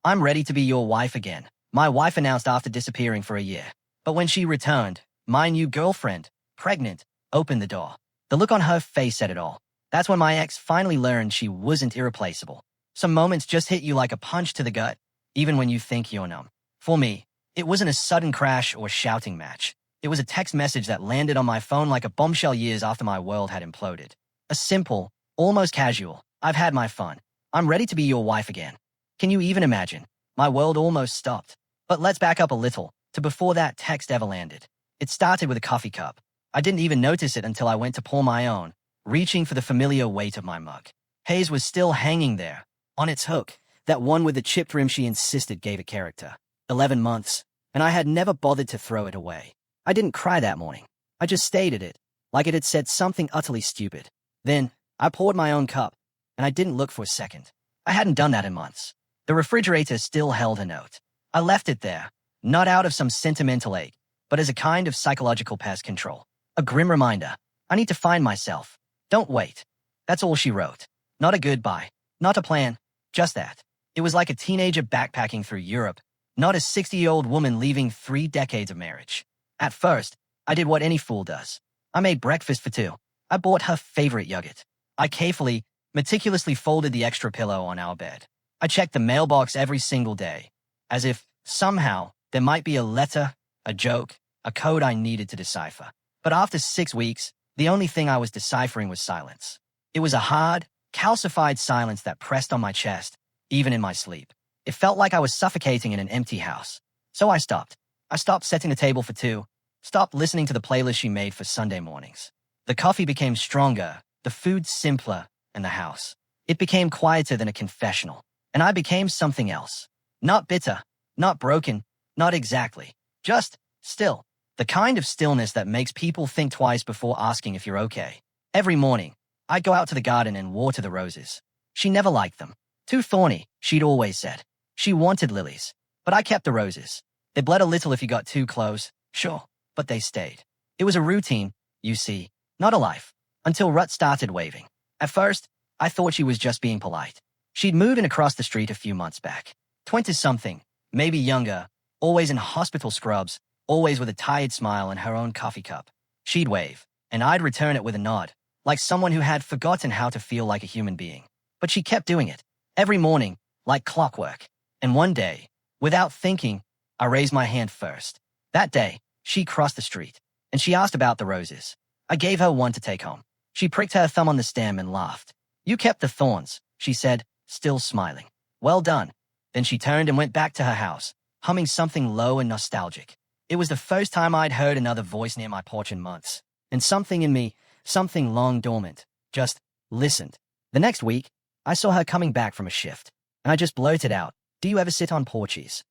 I'm ready to be your wife again, my wife announced after disappearing for a year. But when she returned, my new girlfriend, pregnant, opened the door. The look on her face said it all. That's when my ex finally learned she wasn't irreplaceable. Some moments just hit you like a punch to the gut, even when you think you're numb. For me, it wasn't a sudden crash or shouting match. It was a text message that landed on my phone like a bombshell years after my world had imploded. A simple, almost casual, "I've had my fun. I'm ready to be your wife again." Can you even imagine? My world almost stopped. But let's back up a little, to before that text ever landed. It started with a coffee cup. I didn't even notice it until I went to pour my own, reaching for the familiar weight of my mug. Haze was still hanging there, on its hook, that one with the chipped rim she insisted gave it character. 11 months, and I had never bothered to throw it away. I didn't cry that morning. I just stayed at it, like it had said something utterly stupid. Then, I poured my own cup, and I didn't look for a second. I hadn't done that in months. The refrigerator still held a note. I left it there, not out of some sentimental ache, but as a kind of psychological pest control. A grim reminder. I need to find myself. Don't wait. That's all she wrote. Not a goodbye. Not a plan. Just that. It was like a teenager backpacking through Europe, not a 60-year-old woman leaving 3 decades of marriage. At first, I did what any fool does. I made breakfast for 2. I bought her favorite yogurt. I carefully, meticulously folded the extra pillow on our bed. I checked the mailbox every single day, as if, somehow, there might be a letter, a joke, a code I needed to decipher. But after 6 weeks, the only thing I was deciphering was silence. It was a hard, calcified silence that pressed on my chest, even in my sleep. It felt like I was suffocating in an empty house. So I stopped. I stopped setting the table for 2, stopped listening to the playlist she made for Sunday mornings. The coffee became stronger, the food simpler, and the house. It became quieter than a confessional. And I became something else. Not bitter, not broken, not exactly. Just still. The kind of stillness that makes people think twice before asking if you're okay. Every morning, I'd go out to the garden and water the roses. She never liked them. Too thorny, she'd always said. She wanted lilies. But I kept the roses. They bled a little if you got too close, sure, but they stayed. It was a routine, you see, not a life. Until Rut started waving. At first, I thought she was just being polite. She'd moved in across the street a few months back. 20-something, maybe younger, always in hospital scrubs, always with a tired smile and her own coffee cup. She'd wave, and I'd return it with a nod, like someone who had forgotten how to feel like a human being. But she kept doing it, every morning, like clockwork. And one day, without thinking, I raised my hand first. That day, she crossed the street, and she asked about the roses. I gave her one to take home. She pricked her thumb on the stem and laughed. "You kept the thorns," she said, still smiling. "Well done." Then she turned and went back to her house, humming something low and nostalgic. It was the first time I'd heard another voice near my porch in months. And something in me, something long dormant, just listened. The next week, I saw her coming back from a shift, and I just blurted out, "Do you ever sit on porches?"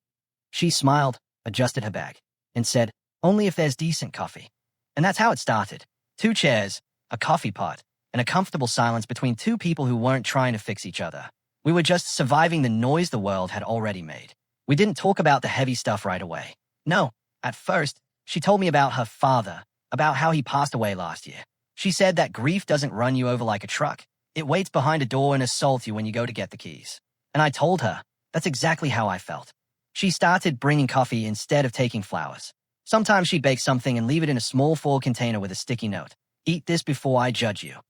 She smiled, adjusted her bag, and said, "Only if there's decent coffee." And that's how it started. 2 chairs, a coffee pot, and a comfortable silence between 2 people who weren't trying to fix each other. We were just surviving the noise the world had already made. We didn't talk about the heavy stuff right away. No, at first, she told me about her father, about how he passed away last year. She said that grief doesn't run you over like a truck. It waits behind a door and assaults you when you go to get the keys. And I told her, that's exactly how I felt. She started bringing coffee instead of taking flowers. Sometimes she'd bake something and leave it in a small foil container with a sticky note. "Eat this before I judge you."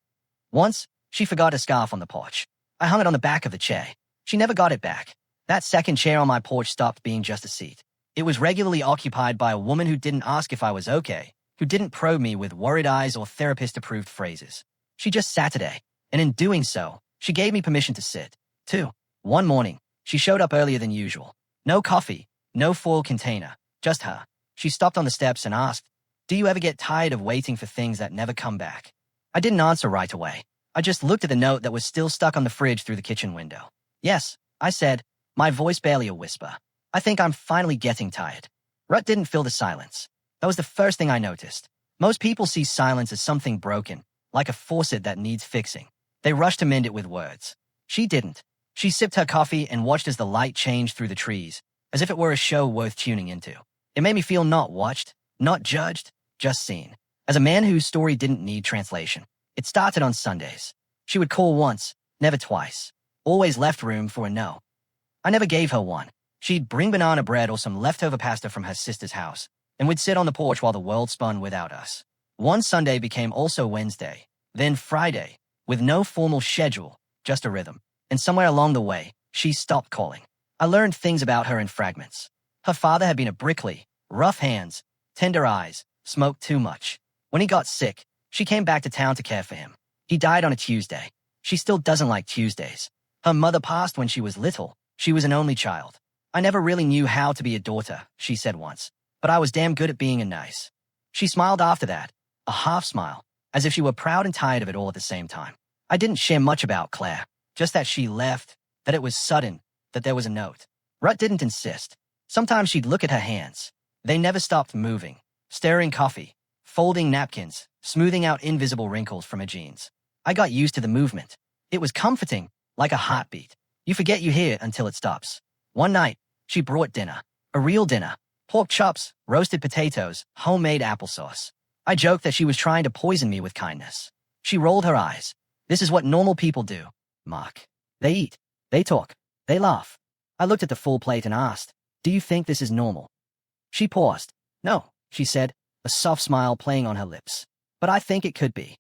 Once, she forgot a scarf on the porch. I hung it on the back of the chair. She never got it back. That second chair on my porch stopped being just a seat. It was regularly occupied by a woman who didn't ask if I was okay, who didn't probe me with worried eyes or therapist-approved phrases. She just sat today, and in doing so, she gave me permission to sit, too. One morning, she showed up earlier than usual. No coffee, no foil container, just her. She stopped on the steps and asked, "Do you ever get tired of waiting for things that never come back?" I didn't answer right away. I just looked at the note that was still stuck on the fridge through the kitchen window. "Yes," I said, my voice barely a whisper. "I think I'm finally getting tired." Rut didn't fill the silence. That was the first thing I noticed. Most people see silence as something broken, like a faucet that needs fixing. They rush to mend it with words. She didn't. She sipped her coffee and watched as the light changed through the trees, as if it were a show worth tuning into. It made me feel not watched, not judged, just seen. As a man whose story didn't need translation. It started on Sundays. She would call once, never twice. Always left room for a no. I never gave her one. She'd bring banana bread or some leftover pasta from her sister's house, and we'd sit on the porch while the world spun without us. One Sunday became also Wednesday, then Friday, with no formal schedule, just a rhythm. And somewhere along the way, she stopped calling. I learned things about her in fragments. Her father had been a brickley, rough hands, tender eyes, smoked too much. When he got sick, she came back to town to care for him. He died on a Tuesday. She still doesn't like Tuesdays. Her mother passed when she was little. She was an only child. I never really knew how to be a daughter, she said once, but I was damn good at being a nice. She smiled after that, a half smile, as if she were proud and tired of it all at the same time. I didn't share much about Claire, just that she left, that it was sudden, that there was a note. Rut didn't insist. Sometimes she'd look at her hands. They never stopped moving, stirring coffee, folding napkins, smoothing out invisible wrinkles from her jeans. I got used to the movement. It was comforting, like a heartbeat. You forget you hear it until it stops. One night, she brought dinner. A real dinner. Pork chops, roasted potatoes, homemade applesauce. I joked that she was trying to poison me with kindness. She rolled her eyes. This is what normal people do, Mark. They eat. They talk. They laugh. I looked at the full plate and asked, do you think this is normal? She paused. No, she said, a soft smile playing on her lips. But I think it could be.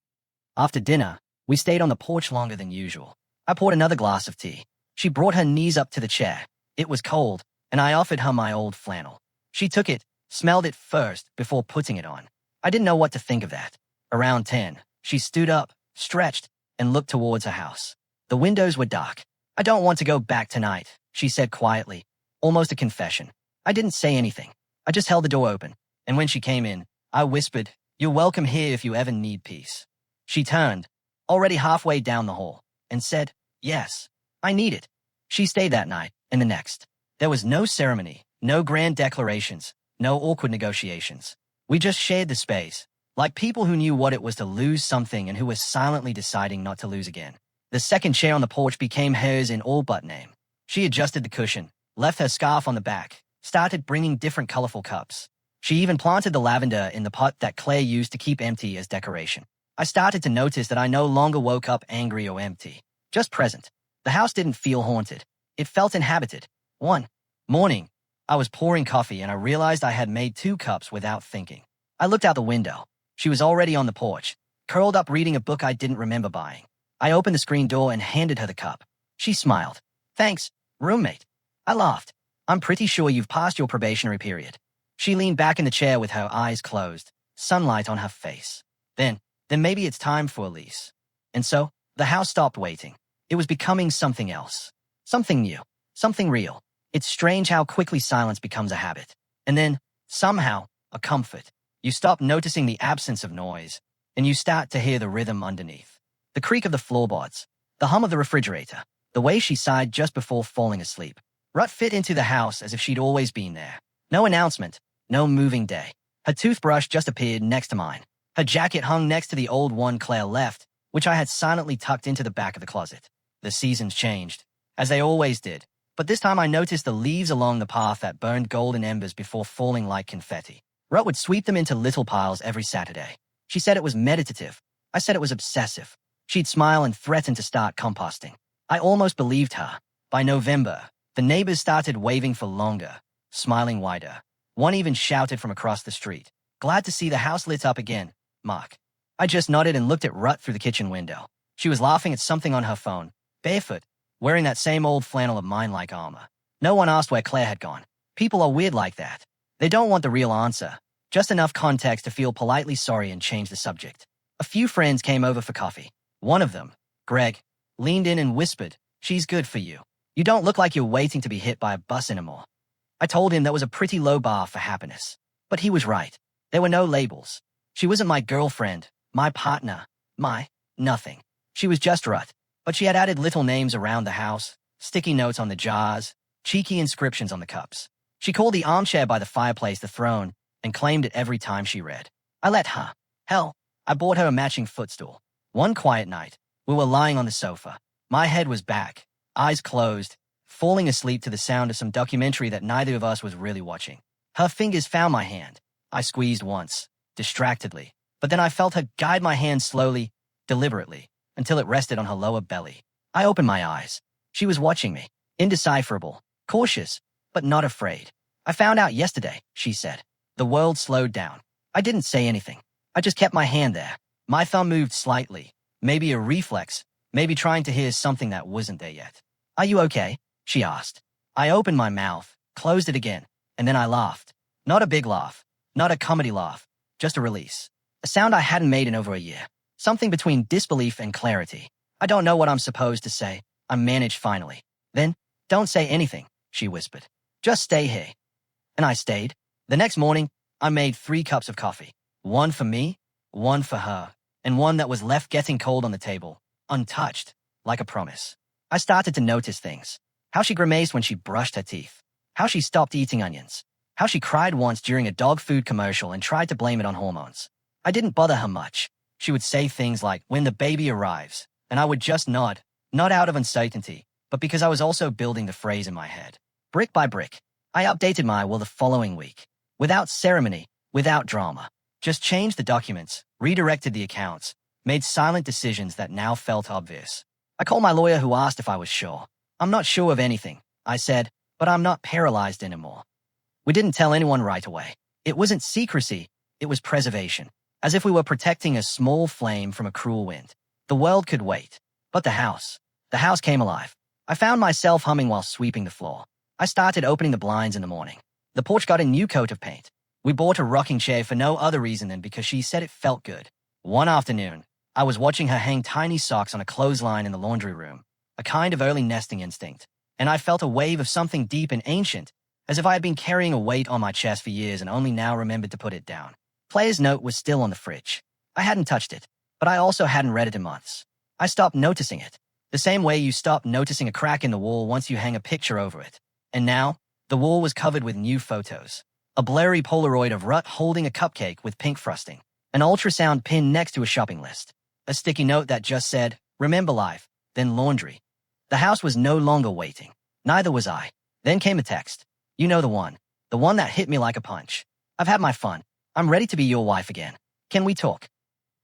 After dinner, we stayed on the porch longer than usual. I poured another glass of tea. She brought her knees up to the chair. It was cold, and I offered her my old flannel. She took it, smelled it first before putting it on. I didn't know what to think of that. Around 10, she stood up, stretched, and looked towards her house. The windows were dark. I don't want to go back tonight, she said quietly, almost a confession. I didn't say anything. I just held the door open, and when she came in, I whispered, you're welcome here if you ever need peace. She turned, already halfway down the hall, and said, yes, I need it. She stayed that night, and the next. There was no ceremony, no grand declarations, no awkward negotiations. We just shared the space, like people who knew what it was to lose something and who were silently deciding not to lose again. The second chair on the porch became hers in all but name. She adjusted the cushion, left her scarf on the back, started bringing different colorful cups. She even planted the lavender in the pot that Claire used to keep empty as decoration. I started to notice that I no longer woke up angry or empty, just present. The house didn't feel haunted. It felt inhabited. One morning, I was pouring coffee and I realized I had made 2 cups without thinking. I looked out the window. She was already on the porch, curled up reading a book I didn't remember buying. I opened the screen door and handed her the cup. She smiled. Thanks, roommate. I laughed. I'm pretty sure you've passed your probationary period. She leaned back in the chair with her eyes closed, sunlight on her face. Then maybe it's time for a lease. And so, the house stopped waiting. It was becoming something else. Something new. Something real. It's strange how quickly silence becomes a habit. And then, somehow, a comfort. You stop noticing the absence of noise, and you start to hear the rhythm underneath. The creak of the floorboards, the hum of the refrigerator, the way she sighed just before falling asleep. Rut fit into the house as if she'd always been there. No announcement, no moving day. Her toothbrush just appeared next to mine. Her jacket hung next to the old one Claire left, which I had silently tucked into the back of the closet. The seasons changed, as they always did, but this time I noticed the leaves along the path that burned golden embers before falling like confetti. Rut would sweep them into little piles every Saturday. She said it was meditative. I said it was obsessive. She'd smile and threaten to start composting. I almost believed her. By November, the neighbors started waving for longer, smiling wider. One even shouted from across the street, glad to see the house lit up again, Mark. I just nodded and looked at Rut through the kitchen window. She was laughing at something on her phone, barefoot, wearing that same old flannel of mine like armor. No one asked where Claire had gone. People are weird like that. They don't want the real answer, just enough context to feel politely sorry and change the subject. A few friends came over for coffee. One of them, Greg, leaned in and whispered, she's good for you. You don't look like you're waiting to be hit by a bus anymore. I told him that was a pretty low bar for happiness. But he was right. There were no labels. She wasn't my girlfriend, my partner, my nothing. She was just Rut. But she had added little names around the house, sticky notes on the jars, cheeky inscriptions on the cups. She called the armchair by the fireplace the throne and claimed it every time she read. I let her. Hell, I bought her a matching footstool. One quiet night, we were lying on the sofa. My head was back, eyes closed, falling asleep to the sound of some documentary that neither of us was really watching. Her fingers found my hand. I squeezed once, distractedly, but then I felt her guide my hand slowly, deliberately, until it rested on her lower belly. I opened my eyes. She was watching me, indecipherable, cautious, but not afraid. I found out yesterday, she said. The world slowed down. I didn't say anything. I just kept my hand there. My thumb moved slightly, maybe a reflex, maybe trying to hear something that wasn't there yet. Are you okay? She asked. I opened my mouth, closed it again, and then I laughed. Not a big laugh, not a comedy laugh, just a release. A sound I hadn't made in over a year. Something between disbelief and clarity. I don't know what I'm supposed to say. I managed finally. Then, don't say anything, she whispered. Just stay here. And I stayed. The next morning, I made 3 cups of coffee. One for me, one for her, and one that was left getting cold on the table, untouched, like a promise. I started to notice things. How she grimaced when she brushed her teeth. How she stopped eating onions. How she cried once during a dog food commercial and tried to blame it on hormones. I didn't bother her much. She would say things like, when the baby arrives, and I would just nod, not out of uncertainty, but because I was also building the phrase in my head. Brick by brick, I updated my will the following week. Without ceremony, without drama. Just changed the documents, redirected the accounts, made silent decisions that now felt obvious. I called my lawyer who asked if I was sure. I'm not sure of anything, I said, but I'm not paralyzed anymore. We didn't tell anyone right away. It wasn't secrecy, it was preservation. As if we were protecting a small flame from a cruel wind. The world could wait. But the house came alive. I found myself humming while sweeping the floor. I started opening the blinds in the morning. The porch got a new coat of paint. We bought a rocking chair for no other reason than because she said it felt good. One afternoon, I was watching her hang tiny socks on a clothesline in the laundry room, a kind of early nesting instinct, and I felt a wave of something deep and ancient, as if I had been carrying a weight on my chest for years and only now remembered to put it down. Claire's note was still on the fridge. I hadn't touched it, but I also hadn't read it in months. I stopped noticing it, the same way you stop noticing a crack in the wall once you hang a picture over it. And now, the wall was covered with new photos. A blurry Polaroid of Rut holding a cupcake with pink frosting. An ultrasound pin next to a shopping list. A sticky note that just said, remember life, then laundry. The house was no longer waiting. Neither was I. Then came a text. You know the one that hit me like a punch. I've had my fun. I'm ready to be your wife again. Can we talk?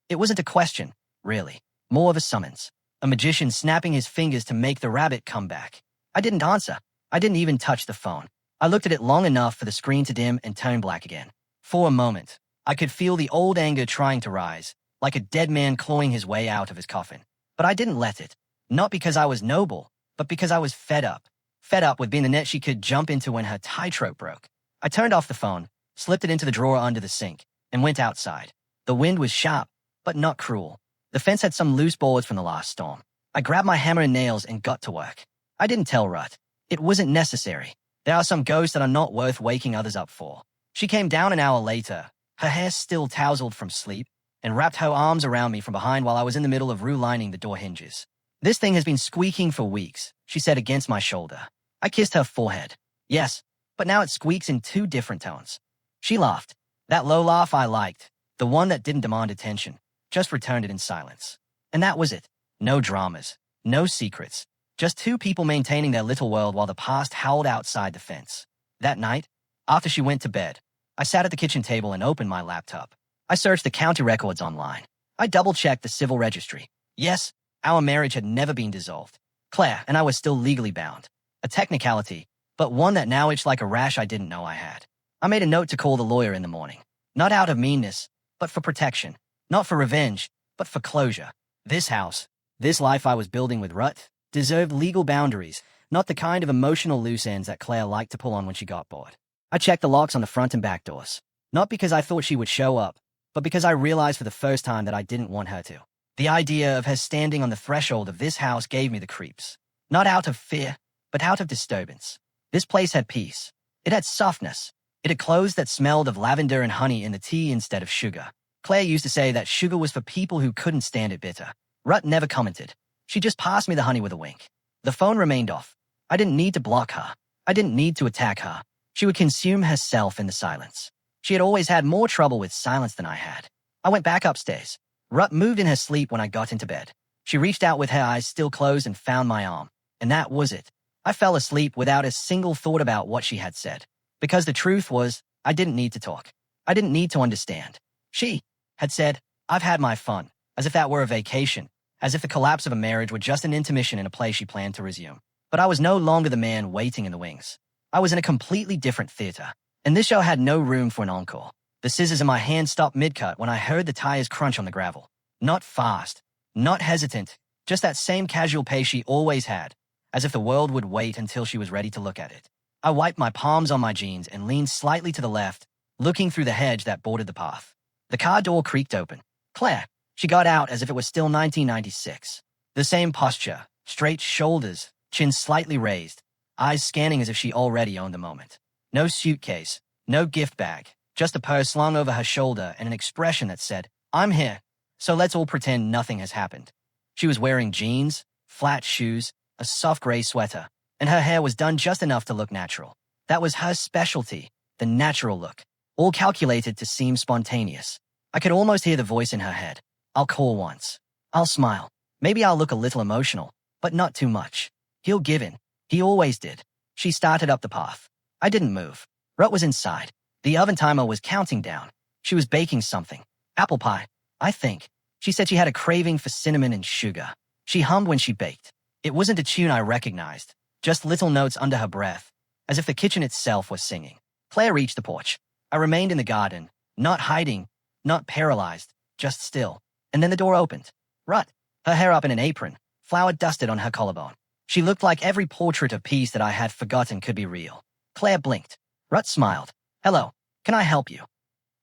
It wasn't a question, really. More of a summons. A magician snapping his fingers to make the rabbit come back. I didn't answer. I didn't even touch the phone. I looked at it long enough for the screen to dim and turn black again. For a moment, I could feel the old anger trying to rise, like a dead man clawing his way out of his coffin. But I didn't let it. Not because I was noble, but because I was fed up. Fed up with being the net she could jump into when her tightrope broke. I turned off the phone, slipped it into the drawer under the sink, and went outside. The wind was sharp, but not cruel. The fence had some loose boards from the last storm. I grabbed my hammer and nails and got to work. I didn't tell Rut. It wasn't necessary. There are some ghosts that are not worth waking others up for. She came down an hour later, her hair still tousled from sleep, and wrapped her arms around me from behind while I was in the middle of relining the door hinges. This thing has been squeaking for weeks, she said against my shoulder. I kissed her forehead. Yes, but now it squeaks in 2 different tones. She laughed. That low laugh I liked, the one that didn't demand attention, just returned it in silence. And that was it. No dramas, no secrets. Just 2 people maintaining their little world while the past howled outside the fence. That night, after she went to bed, I sat at the kitchen table and opened my laptop. I searched the county records online. I double-checked the civil registry. Yes, our marriage had never been dissolved. Claire and I were still legally bound. A technicality, but one that now itched like a rash I didn't know I had. I made a note to call the lawyer in the morning. Not out of meanness, but for protection. Not for revenge, but for closure. This house, this life I was building with Rut, deserved legal boundaries, not the kind of emotional loose ends that Claire liked to pull on when she got bored. I checked the locks on the front and back doors. Not because I thought she would show up, but because I realized for the first time that I didn't want her to. The idea of her standing on the threshold of this house gave me the creeps. Not out of fear, but out of disturbance. This place had peace. It had softness. It had clothes that smelled of lavender and honey in the tea instead of sugar. Claire used to say that sugar was for people who couldn't stand it bitter. Rut never commented. She just passed me the honey with a wink. The phone remained off. I didn't need to block her. I didn't need to attack her. She would consume herself in the silence. She had always had more trouble with silence than I had. I went back upstairs. Rut moved in her sleep when I got into bed. She reached out with her eyes still closed and found my arm. And that was it. I fell asleep without a single thought about what she had said. Because the truth was, I didn't need to talk. I didn't need to understand. She had said, I've had my fun, as if that were a vacation, as if the collapse of a marriage were just an intermission in a play she planned to resume. But I was no longer the man waiting in the wings. I was in a completely different theater, and this show had no room for an encore. The scissors in my hand stopped mid-cut when I heard the tires crunch on the gravel. Not fast, not hesitant, just that same casual pace she always had, as if the world would wait until she was ready to look at it. I wiped my palms on my jeans and leaned slightly to the left, looking through the hedge that bordered the path. The car door creaked open. Claire. She got out as if it was still 1996. The same posture, straight shoulders, chin slightly raised, eyes scanning as if she already owned the moment. No suitcase, no gift bag, just a purse slung over her shoulder and an expression that said, "I'm here, so let's all pretend nothing has happened." She was wearing jeans, flat shoes, a soft gray sweater, and her hair was done just enough to look natural. That was her specialty, the natural look, all calculated to seem spontaneous. I could almost hear the voice in her head. "I'll call once. I'll smile. Maybe I'll look a little emotional, but not too much. He'll give in. He always did." She started up the path. I didn't move. Rut was inside. The oven timer was counting down. She was baking something. Apple pie, I think. She said she had a craving for cinnamon and sugar. She hummed when she baked. It wasn't a tune I recognized, just little notes under her breath, as if the kitchen itself was singing. Claire reached the porch. I remained in the garden, not hiding, not paralyzed, just still. And then the door opened. Rut, her hair up in an apron, flour dusted on her collarbone. She looked like every portrait of peace that I had forgotten could be real. Claire blinked. Rut smiled. "Hello, can I help you?"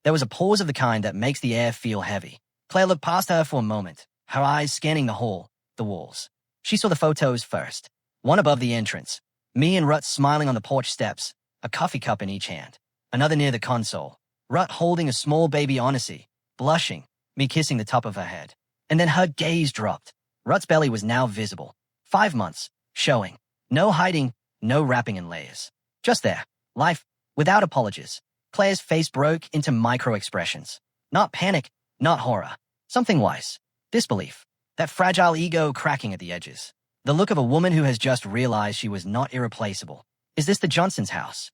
There was a pause of the kind that makes the air feel heavy. Claire looked past her for a moment, her eyes scanning the hall, the walls. She saw the photos first. One above the entrance, me and Rut smiling on the porch steps, a coffee cup in each hand. Another near the console, Rut holding a small baby Odyssey, blushing, me kissing the top of her head. And then her gaze dropped. Rut's belly was now visible. 5 months, showing. No hiding, no wrapping in layers. Just there, life, without apologies. Claire's face broke into micro-expressions. Not panic, not horror. Something wise. Disbelief. That fragile ego cracking at the edges. The look of a woman who has just realized she was not irreplaceable. "Is this the Johnson's house?"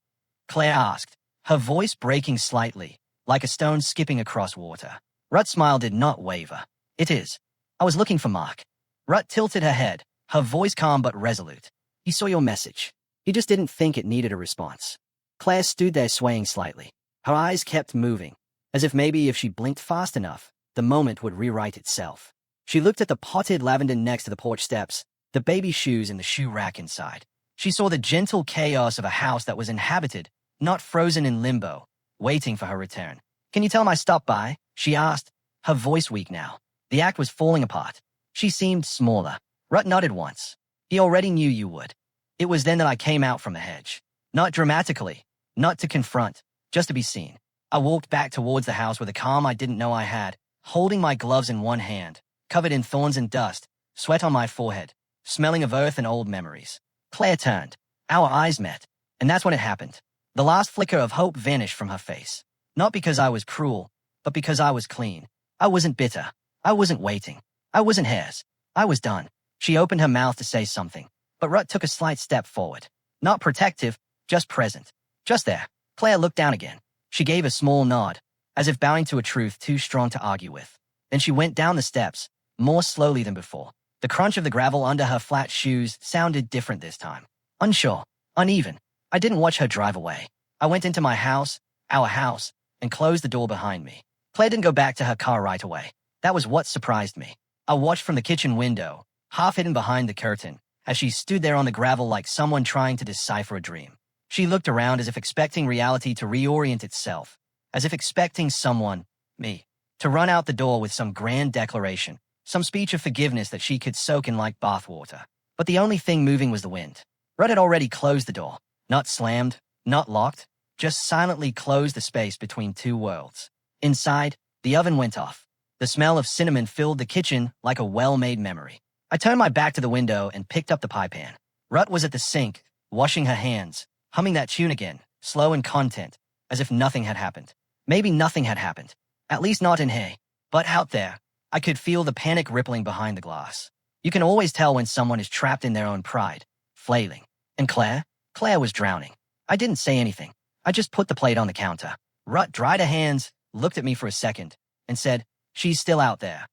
Claire asked, her voice breaking slightly, like a stone skipping across water. Rut's smile did not waver. "It is. I was looking for Mark." Rut tilted her head, her voice calm but resolute. "He saw your message. He just didn't think it needed a response." Claire stood there swaying slightly. Her eyes kept moving, as if maybe if she blinked fast enough, the moment would rewrite itself. She looked at the potted lavender next to the porch steps, the baby shoes in the shoe rack inside. She saw the gentle chaos of a house that was inhabited, not frozen in limbo, waiting for her return. "Can you tell him I stopped by?" she asked, her voice weak now. The act was falling apart. She seemed smaller. Rut nodded once. "He already knew you would." It was then that I came out from the hedge. Not dramatically, not to confront, just to be seen. I walked back towards the house with a calm I didn't know I had, holding my gloves in one hand, covered in thorns and dust, sweat on my forehead, smelling of earth and old memories. Claire turned. Our eyes met, and that's when it happened. The last flicker of hope vanished from her face. Not because I was cruel, but because I was clean. I wasn't bitter. I wasn't waiting. I wasn't hers. I was done. She opened her mouth to say something, but Rut took a slight step forward. Not protective, just present. Just there. Claire looked down again. She gave a small nod, as if bowing to a truth too strong to argue with. Then she went down the steps, more slowly than before. The crunch of the gravel under her flat shoes sounded different this time. Unsure, uneven. I didn't watch her drive away. I went into my house, our house, and closed the door behind me. Claire didn't go back to her car right away. That was what surprised me. I watched from the kitchen window, half hidden behind the curtain, as she stood there on the gravel like someone trying to decipher a dream. She looked around as if expecting reality to reorient itself, as if expecting someone, me, to run out the door with some grand declaration, some speech of forgiveness that she could soak in like bathwater. But the only thing moving was the wind. Rudd had already closed the door, not slammed, not locked, just silently closed the space between two worlds. Inside, the oven went off. The smell of cinnamon filled the kitchen like a well-made memory. I turned my back to the window and picked up the pie pan. Rut was at the sink, washing her hands, humming that tune again, slow and content, as if nothing had happened. Maybe nothing had happened. At least not in here. But out there, I could feel the panic rippling behind the glass. You can always tell when someone is trapped in their own pride, flailing. And Claire? Claire was drowning. I didn't say anything. I just put the plate on the counter. Rut dried her hands, looked at me for a second, and said, "She's still out there."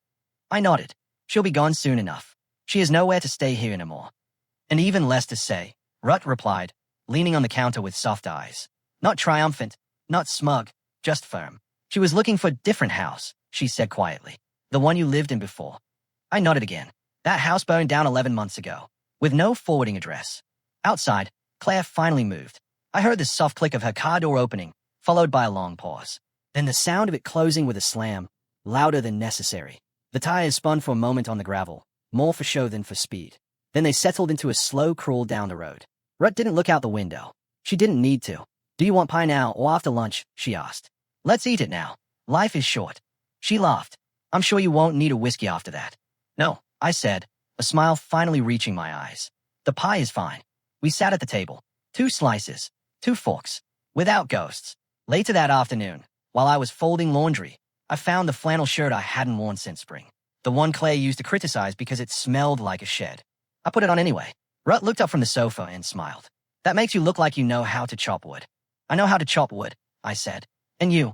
I nodded. "She'll be gone soon enough. She has nowhere to stay here anymore." And even less to say, Rut replied, leaning on the counter with soft eyes. Not triumphant, not smug, just firm. She was looking for a different house, she said quietly. The one you lived in before. I nodded again. That house burned down 11 months ago, with no forwarding address. Outside, Claire finally moved. I heard the soft click of her car door opening, followed by a long pause. Then the sound of it closing with a slam, louder than necessary. The tires spun for a moment on the gravel, more for show than for speed. Then they settled into a slow crawl down the road. Rut didn't look out the window. She didn't need to. Do you want pie now or after lunch? She asked. Let's eat it now. Life is short. She laughed. I'm sure you won't need a whiskey after that. No, I said, a smile finally reaching my eyes. The pie is fine. We sat at the table. 2 slices, 2 forks, without ghosts. Later that afternoon, while I was folding laundry, I found the flannel shirt I hadn't worn since spring. The one Claire used to criticize because it smelled like a shed. I put it on anyway. Rut looked up from the sofa and smiled. That makes you look like you know how to chop wood. I know how to chop wood, I said. And you?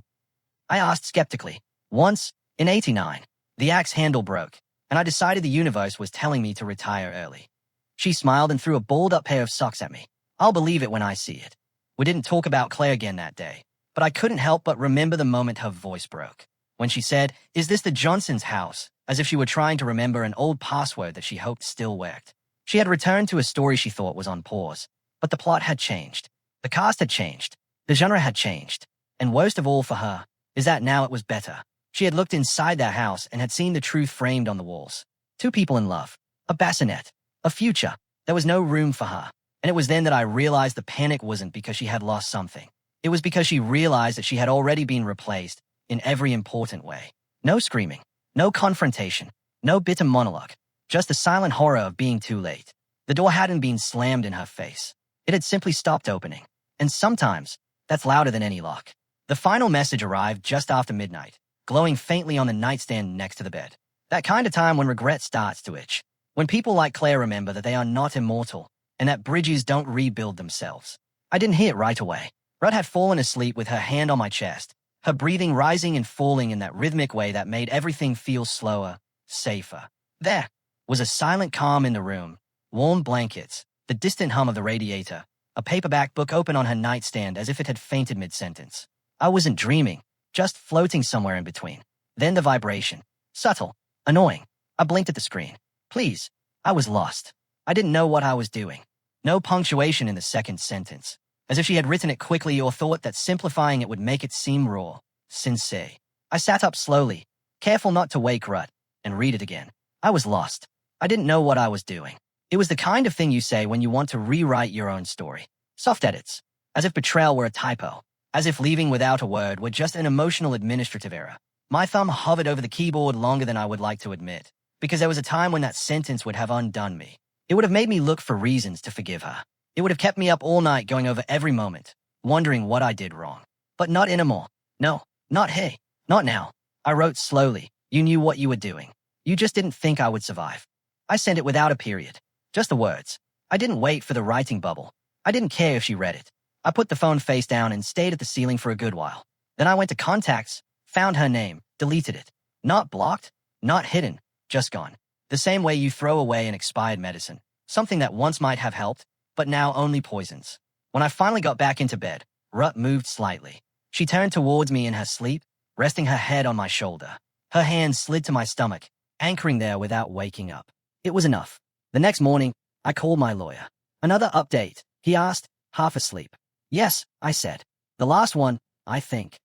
I asked skeptically. Once, in '89, the axe handle broke, and I decided the universe was telling me to retire early. She smiled and threw a balled-up pair of socks at me. I'll believe it when I see it. We didn't talk about Claire again that day, but I couldn't help but remember the moment her voice broke. When she said, "Is this the Johnson's house?" as if she were trying to remember an old password that she hoped still worked. She had returned to a story she thought was on pause, but the plot had changed. The cast had changed. The genre had changed. And worst of all for her, is that now it was better. She had looked inside that house and had seen the truth framed on the walls. 2 people in love. A bassinet. A future. There was no room for her. And it was then that I realized the panic wasn't because she had lost something. It was because she realized that she had already been replaced in every important way. No screaming. No confrontation. No bitter monologue. Just the silent horror of being too late. The door hadn't been slammed in her face. It had simply stopped opening. And sometimes, that's louder than any lock. The final message arrived just after midnight, glowing faintly on the nightstand next to the bed. That kind of time when regret starts to itch. When people like Claire remember that they are not immortal, and that bridges don't rebuild themselves. I didn't hear it right away. Rut had fallen asleep with her hand on my chest, her breathing rising and falling in that rhythmic way that made everything feel slower, safer. There was a silent calm in the room, warm blankets, the distant hum of the radiator, a paperback book open on her nightstand as if it had fainted mid-sentence. I wasn't dreaming, just floating somewhere in between. Then the vibration. Subtle, annoying. I blinked at the screen. Please. I was lost. I didn't know what I was doing. No punctuation in the second sentence, as if she had written it quickly or thought that simplifying it would make it seem raw, sincere. I sat up slowly, careful not to wake Rut, and read it again. I was lost. I didn't know what I was doing. It was the kind of thing you say when you want to rewrite your own story. Soft edits. As if betrayal were a typo. As if leaving without a word were just an emotional administrative error. My thumb hovered over the keyboard longer than I would like to admit, because there was a time when that sentence would have undone me. It would have made me look for reasons to forgive her. It would have kept me up all night going over every moment, wondering what I did wrong. But not anymore. No, not hey, not now. I wrote slowly. You knew what you were doing. You just didn't think I would survive. I sent it without a period. Just the words. I didn't wait for the writing bubble. I didn't care if she read it. I put the phone face down and stayed at the ceiling for a good while. Then I went to contacts, found her name, deleted it. Not blocked, not hidden, just gone. The same way you throw away an expired medicine, something that once might have helped, but now only poisons. When I finally got back into bed, Rut moved slightly. She turned towards me in her sleep, resting her head on my shoulder. Her hand slid to my stomach, anchoring there without waking up. It was enough. The next morning, I called my lawyer. Another update, he asked, half asleep. Yes, I said. The last one, I think.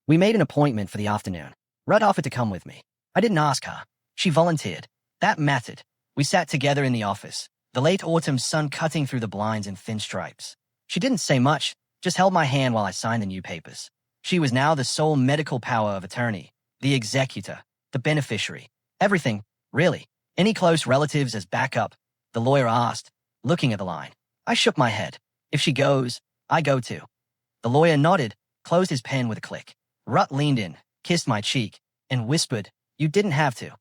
We made an appointment for the afternoon. Rut offered to come with me. I didn't ask her. She volunteered. That mattered. We sat together in the office, the late autumn sun cutting through the blinds in thin stripes. She didn't say much, just held my hand while I signed the new papers. She was now the sole medical power of attorney, the executor, the beneficiary. Everything, really. Any close relatives as backup? The lawyer asked, looking at the line. I shook my head. If she goes, I go too. The lawyer nodded, closed his pen with a click. Rut leaned in, kissed my cheek, and whispered, "You didn't have to."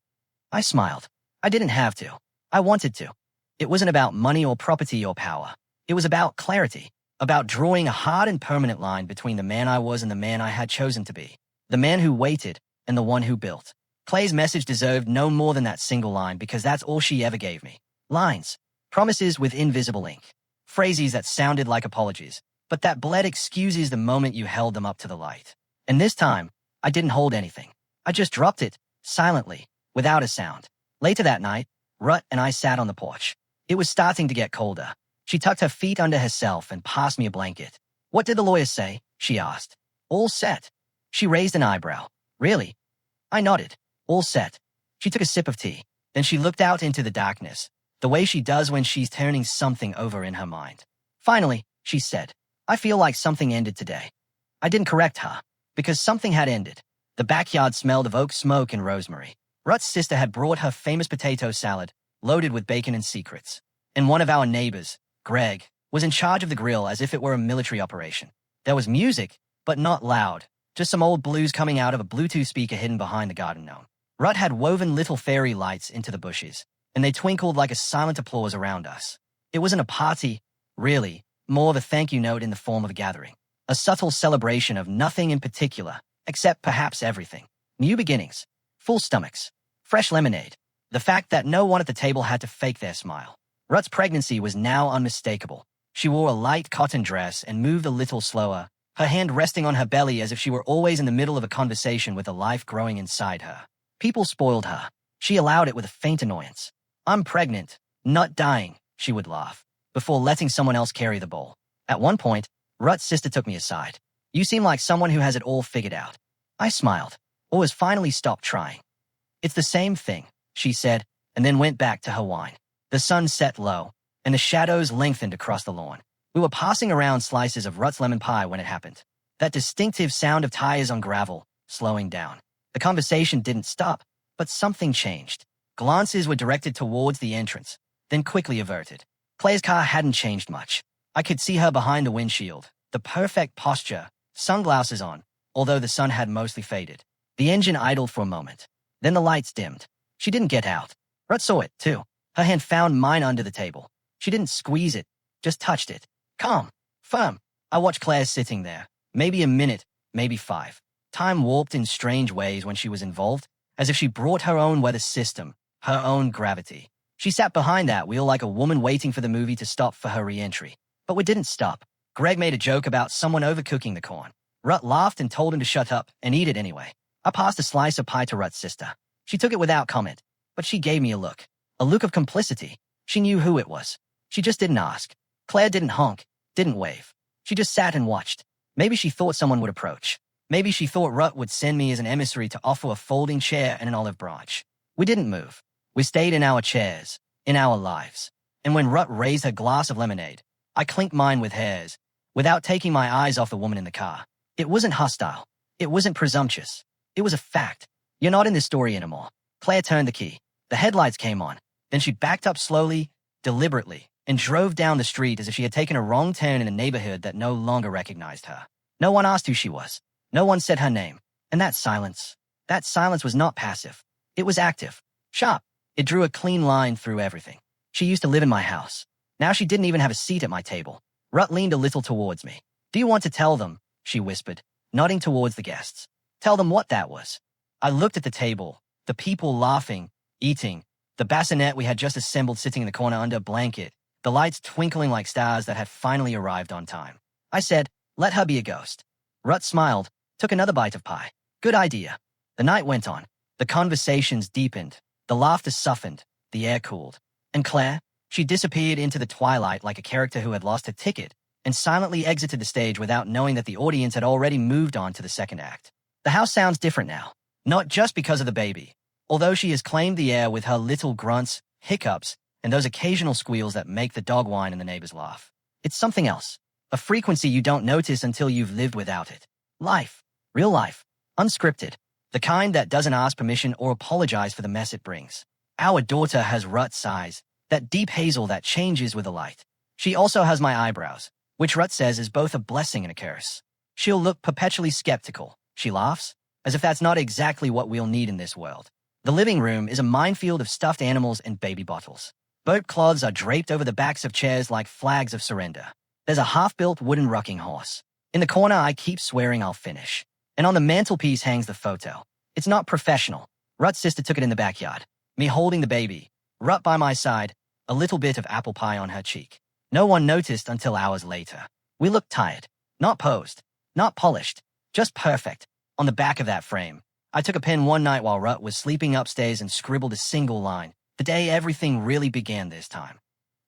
I smiled. I didn't have to. I wanted to. It wasn't about money or property or power. It was about clarity, about drawing a hard and permanent line between the man I was and the man I had chosen to be, the man who waited and the one who built. Clay's message deserved no more than that single line because that's all she ever gave me. Lines. Promises with invisible ink. Phrases that sounded like apologies, but that bled excuses the moment you held them up to the light. And this time, I didn't hold anything. I just dropped it, silently, without a sound. Later that night, Rut and I sat on the porch. It was starting to get colder. She tucked her feet under herself and passed me a blanket. "What did the lawyer say?" she asked. "All set." She raised an eyebrow. "Really?" I nodded. "All set." She took a sip of tea. Then she looked out into the darkness, the way she does when she's turning something over in her mind. "Finally," she said, "I feel like something ended today." I didn't correct her, because something had ended. The backyard smelled of oak smoke and rosemary. Rut's sister had brought her famous potato salad, loaded with bacon and secrets. And one of our neighbors, Greg, was in charge of the grill as if it were a military operation. There was music, but not loud, just some old blues coming out of a Bluetooth speaker hidden behind the garden gnome. Rut had woven little fairy lights into the bushes, and they twinkled like a silent applause around us. It wasn't a party, really, more of a thank you note in the form of a gathering. A subtle celebration of nothing in particular, except perhaps everything. New beginnings, full stomachs, fresh lemonade, the fact that no one at the table had to fake their smile. Rut's pregnancy was now unmistakable. She wore a light cotton dress and moved a little slower, her hand resting on her belly as if she were always in the middle of a conversation with a life growing inside her. People spoiled her. She allowed it with a faint annoyance. "I'm pregnant, not dying," she would laugh, before letting someone else carry the bowl. At one point, Rut's sister took me aside. "You seem like someone who has it all figured out." I smiled, or has finally stopped trying. "It's the same thing," she said, and then went back to her wine. The sun set low, and the shadows lengthened across the lawn. We were passing around slices of Rut's lemon pie when it happened. That distinctive sound of tires on gravel, slowing down. The conversation didn't stop, but something changed. Glances were directed towards the entrance, then quickly averted. Claire's car hadn't changed much. I could see her behind the windshield, the perfect posture, sunglasses on, although the sun had mostly faded. The engine idled for a moment. Then the lights dimmed. She didn't get out. Rut saw it, too. Her hand found mine under the table. She didn't squeeze it, just touched it. Calm, firm. I watched Claire sitting there. Maybe a minute, maybe 5. Time warped in strange ways when she was involved, as if she brought her own weather system, her own gravity. She sat behind that wheel like a woman waiting for the movie to stop for her re-entry. But we didn't stop. Greg made a joke about someone overcooking the corn. Rut laughed and told him to shut up and eat it anyway. I passed a slice of pie to Rut's sister. She took it without comment, but she gave me a look of complicity. She knew who it was. She just didn't ask. Claire didn't honk, didn't wave. She just sat and watched. Maybe she thought someone would approach. Maybe she thought Rut would send me as an emissary to offer a folding chair and an olive branch. We didn't move. We stayed in our chairs, in our lives. And when Rut raised her glass of lemonade, I clinked mine with hers, without taking my eyes off the woman in the car. It wasn't hostile. It wasn't presumptuous. It was a fact. "You're not in this story anymore." Claire turned the key. The headlights came on. Then she backed up slowly, deliberately, and drove down the street as if she had taken a wrong turn in a neighborhood that no longer recognized her. No one asked who she was. No one said her name. And that silence was not passive. It was active, sharp. It drew a clean line through everything. She used to live in my house. Now she didn't even have a seat at my table. Rut leaned a little towards me. "Do you want to tell them?" she whispered, nodding towards the guests. "Tell them what that was." I looked at the table, the people laughing, eating, the bassinet we had just assembled sitting in the corner under a blanket, the lights twinkling like stars that had finally arrived on time. I said, "Let her be a ghost." Rut smiled, took another bite of pie. "Good idea." The night went on. The conversations deepened. The laughter softened. The air cooled. And Claire? She disappeared into the twilight like a character who had lost her ticket and silently exited the stage without knowing that the audience had already moved on to the second act. The house sounds different now. Not just because of the baby. Although she has claimed the air with her little grunts, hiccups, and those occasional squeals that make the dog whine and the neighbors laugh. It's something else. A frequency you don't notice until you've lived without it. Life. Real life. Unscripted. The kind that doesn't ask permission or apologize for the mess it brings. Our daughter has Rut's eyes, that deep hazel that changes with the light. She also has my eyebrows, which Rut says is both a blessing and a curse. She'll look perpetually skeptical. She laughs, as if that's not exactly what we'll need in this world. The living room is a minefield of stuffed animals and baby bottles. Boat cloths are draped over the backs of chairs like flags of surrender. There's a half-built wooden rocking horse. In the corner, I keep swearing I'll finish. And on the mantelpiece hangs the photo. It's not professional. Rut's sister took it in the backyard. Me holding the baby. Rut by my side, a little bit of apple pie on her cheek. No one noticed until hours later. We looked tired. Not posed. Not polished. Just perfect. On the back of that frame, I took a pen one night while Rut was sleeping upstairs and scribbled a single line. The day everything really began this time.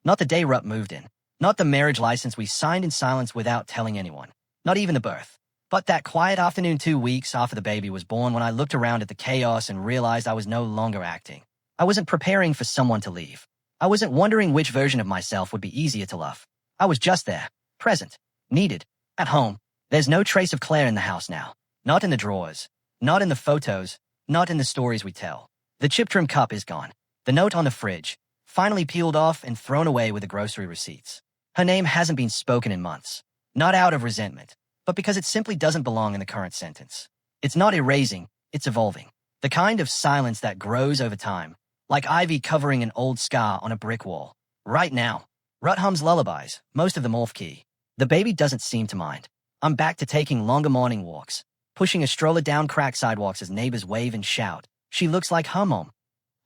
Not the day Rut moved in. Not the marriage license we signed in silence without telling anyone. Not even the birth. But that quiet afternoon 2 weeks after the baby was born when I looked around at the chaos and realized I was no longer acting. I wasn't preparing for someone to leave. I wasn't wondering which version of myself would be easier to love. I was just there, present, needed, at home. There's no trace of Claire in the house now. Not in the drawers. Not in the photos. Not in the stories we tell. The chip trim cup is gone. The note on the fridge, finally peeled off and thrown away with the grocery receipts. Her name hasn't been spoken in months. Not out of resentment, but because it simply doesn't belong in the current sentence. It's not erasing, it's evolving. The kind of silence that grows over time, like ivy covering an old scar on a brick wall. Right now, Rut hums lullabies, most of them off-key. The baby doesn't seem to mind. I'm back to taking longer morning walks, pushing a stroller down cracked sidewalks as neighbors wave and shout. She looks like her mom.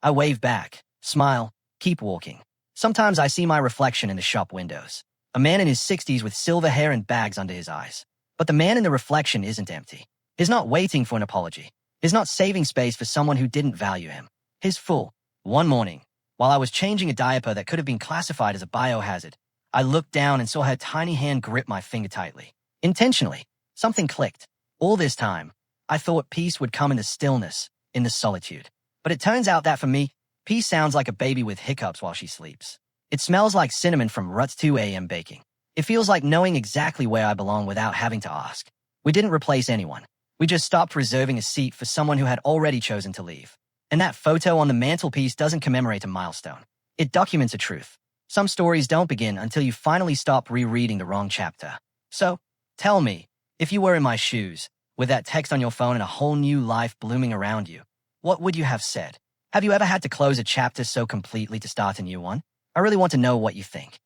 I wave back, smile, keep walking. Sometimes I see my reflection in the shop windows. A man in his 60s with silver hair and bags under his eyes. But the man in the reflection isn't empty. He's not waiting for an apology. He's not saving space for someone who didn't value him. He's full. One morning, while I was changing a diaper that could have been classified as a biohazard, I looked down and saw her tiny hand grip my finger tightly. Intentionally, something clicked. All this time, I thought peace would come in the stillness, in the solitude. But it turns out that for me, peace sounds like a baby with hiccups while she sleeps. It smells like cinnamon from Rut's 2 a.m. baking. It feels like knowing exactly where I belong without having to ask. We didn't replace anyone. We just stopped reserving a seat for someone who had already chosen to leave. And that photo on the mantelpiece doesn't commemorate a milestone. It documents a truth. Some stories don't begin until you finally stop rereading the wrong chapter. So, tell me, if you were in my shoes, with that text on your phone and a whole new life blooming around you, what would you have said? Have you ever had to close a chapter so completely to start a new one? I really want to know what you think.